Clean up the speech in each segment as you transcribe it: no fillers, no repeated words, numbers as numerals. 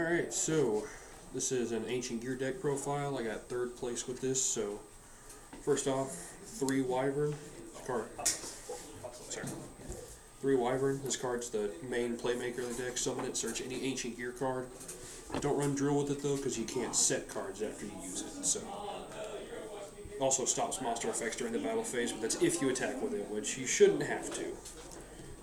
Alright, so this is an Ancient Gear deck profile. I got third place with this. So first off, 3 Wyvern card. Sorry. 3 Wyvern. This card's the main playmaker of the deck. Summon it, search any Ancient Gear card. Don't run drill with it though, because you can't set cards after you use it. So also stops monster effects during the battle phase, but that's if you attack with it, which you shouldn't have to.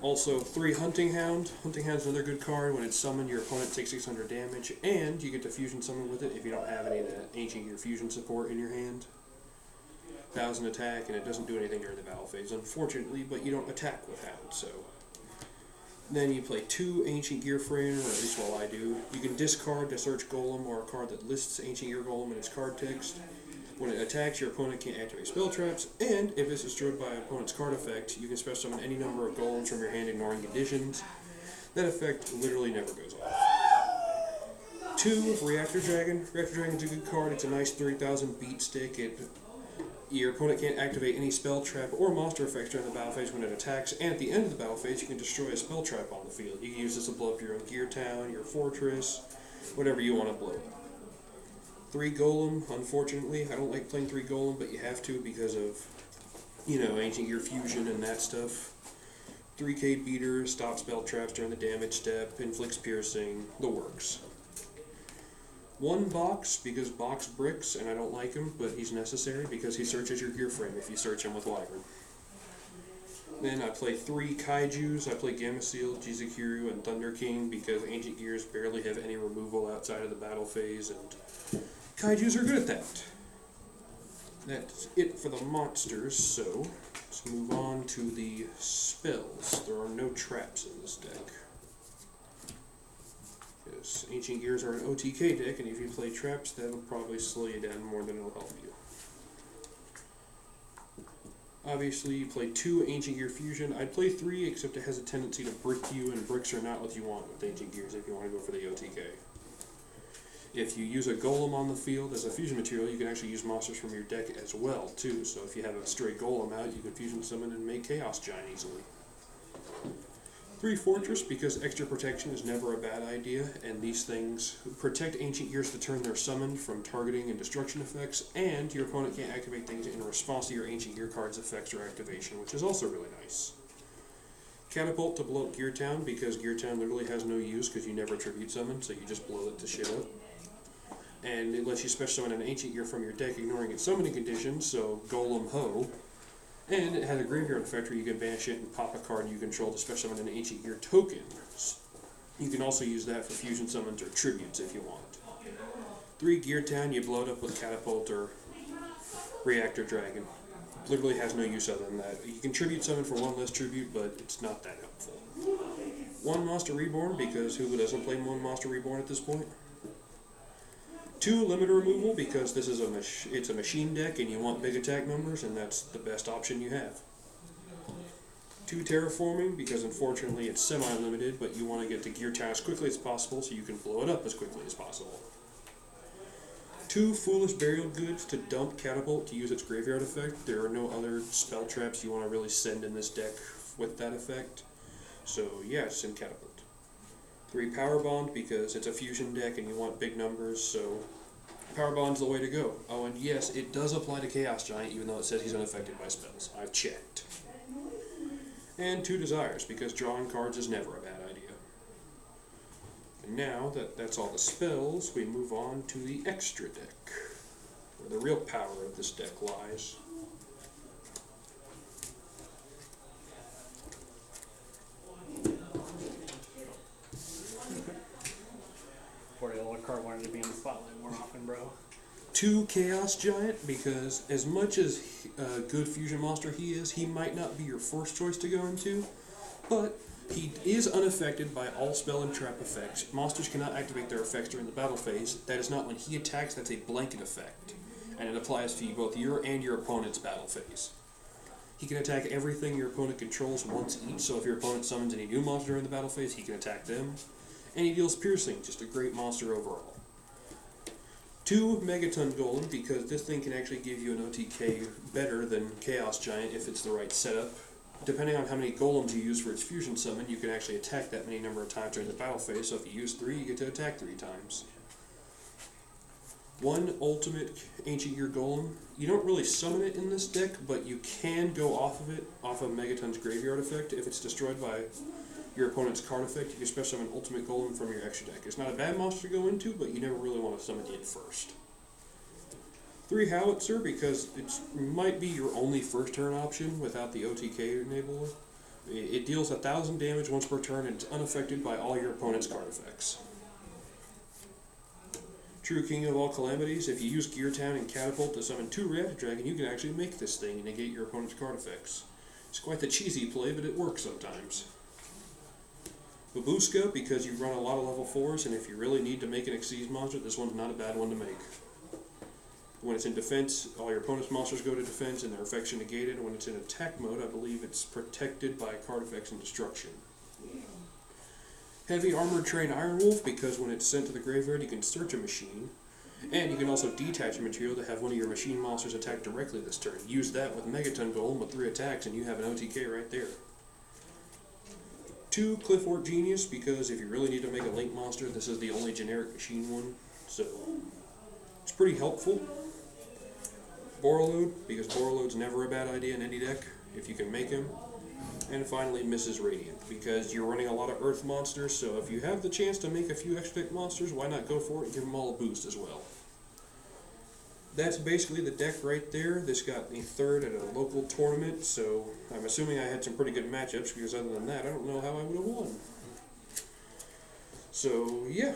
Also, 3 Hunting Hound. Hunting Hound's another good card. When it's summoned, your opponent takes 600 damage, and you get to fusion summon with it if you don't have any of the Ancient Gear fusion support in your hand. 1000 attack, and it doesn't do anything during the battle phase, unfortunately, but you don't attack with Hound, so. Then you play 2 Ancient Gear Frame, or at least while I do. You can discard to search Golem, or a card that lists Ancient Gear Golem in its card text. When it attacks, your opponent can't activate spell traps, and if it's destroyed by an opponent's card effect, you can special summon any number of golems from your hand ignoring conditions. That effect literally never goes off. 2 Reactor Dragon. Reactor Dragon's a good card. It's a nice 3000 beat stick. Your opponent can't activate any spell trap or monster effects during the battle phase when it attacks, and at the end of the battle phase, you can destroy a spell trap on the field. You can use this to blow up your own gear town, your fortress, whatever you want to blow up. 3 Golem, unfortunately. I don't like playing 3 Golem, but you have to because of, Ancient Gear Fusion and that stuff. 3K Beater, stops spell traps during the damage step, inflicts piercing, the works. 1 Box, because Box bricks, and I don't like him, but he's necessary because he searches your gear frame if you search him with Wyvern. Then I play 3 Kaijus. I play Gamma Seal, Jizukiryu, and Thunder King because Ancient Gears barely have any removal outside of the battle phase, and Kaijus are good at that. That's it for the monsters, so let's move on to the spells. There are no traps in this deck. Yes, Ancient Gears are an OTK deck, and if you play traps, that'll probably slow you down more than it'll help you. Obviously, you play 2 Ancient Gear Fusion. I'd play 3, except it has a tendency to brick you, and bricks are not what you want with Ancient Gears if you want to go for the OTK. If you use a Golem on the field as a fusion material, you can actually use monsters from your deck as well, too. So if you have a stray Golem out, you can fusion summon and make Chaos Giant easily. 3 Fortress, because extra protection is never a bad idea, and these things protect Ancient Gears to turn their summon from targeting and destruction effects, and your opponent can't activate things in response to your Ancient Gear card's effects or activation, which is also really nice. Catapult to blow up Gear Town, because Gear Town literally has no use because you never tribute summon, so you just blow it to shit up. And it lets you special summon an Ancient Gear from your deck ignoring its summoning conditions, so Golem Ho. And it has a graveyard effect where you can banish it and pop a card you control to special summon an Ancient Gear token. You can also use that for fusion summons or tributes if you want. 3 Gear Town, you blow it up with Catapult or Reactor Dragon. Literally has no use other than that. You can tribute summon for 1 less tribute, but it's not that helpful. 1 Monster Reborn, because who doesn't play 1 Monster Reborn at this point? 2 Limiter Removal, because this is it's a machine deck and you want big attack numbers, and that's the best option you have. 2 Terraforming, because unfortunately it's semi-limited, but you want to get to Gear Town as quickly as possible so you can blow it up as quickly as possible. 2 Foolish Burial Goods to dump Catapult to use its graveyard effect. There are no other spell traps you want to really send in this deck with that effect, so yeah, send Catapult. 3 Power Bond, because it's a fusion deck and you want big numbers, so Power Bond's the way to go. Oh, and yes, it does apply to Chaos Giant, even though it says he's unaffected by spells. I've checked. And 2 Desires, because drawing cards is never a bad idea. And now that that's all the spells, we move on to the extra deck, where the real power of this deck lies. $40 card wanted to be in the spotlight more often, bro. 2 Chaos Giant, because as much as a good fusion monster he is, he might not be your first choice to go into, but he is unaffected by all spell and trap effects. Monsters cannot activate their effects during the battle phase. That is not when he attacks, that's a blanket effect, and it applies to both your and your opponent's battle phase. He can attack everything your opponent controls once each, so if your opponent summons any new monster during the battle phase, he can attack them. And he deals piercing, just a great monster overall. 2 Megaton Golem, because this thing can actually give you an OTK better than Chaos Giant if it's the right setup. depending on how many golems you use for its fusion summon, you can actually attack that many number of times during the battle phase. So if you use 3, you get to attack 3 times. One ultimate Ancient Gear Golem. You don't really summon it in this deck, but you can go off of it, off of Megaton's Graveyard effect. If it's destroyed by your opponent's card effect, you can special summon Ultimate Golem from your extra deck. It's not a bad monster to go into, but you never really want to summon it first. 3 Howitzer, because it might be your only first turn option without the OTK enabler. It deals 1,000 damage once per turn and it's unaffected by all your opponent's card effects. True King of all calamities, if you use Gear Town and Catapult to summon 2 Reactor Dragon, you can actually make this thing and negate your opponent's card effects. It's quite the cheesy play, but it works sometimes. Babushka, because you run a lot of level 4s, and if you really need to make an Exceed monster, this one's not a bad one to make. When it's in defense, all your opponent's monsters go to defense and their effects are negated. When it's in attack mode, I believe it's protected by card effects and destruction. Heavy Armored Train Iron Wolf, because when it's sent to the graveyard, you can search a machine. And you can also detach a material to have one of your machine monsters attack directly this turn. Use that with Megaton Golem with 3 attacks and you have an OTK right there. 2 Cliffort Genius, because if you really need to make a Link monster, this is the only generic machine one. So, it's pretty helpful. Borreload, because Borreload's never a bad idea in any deck, if you can make him. And finally, Mrs. Radiant, because you're running a lot of Earth monsters, so if you have the chance to make a few extra deck monsters, why not go for it and give them all a boost as well. That's basically the deck right there. This got me 3rd at a local tournament, so I'm assuming I had some pretty good matchups, because other than that, I don't know how I would have won. So, yeah.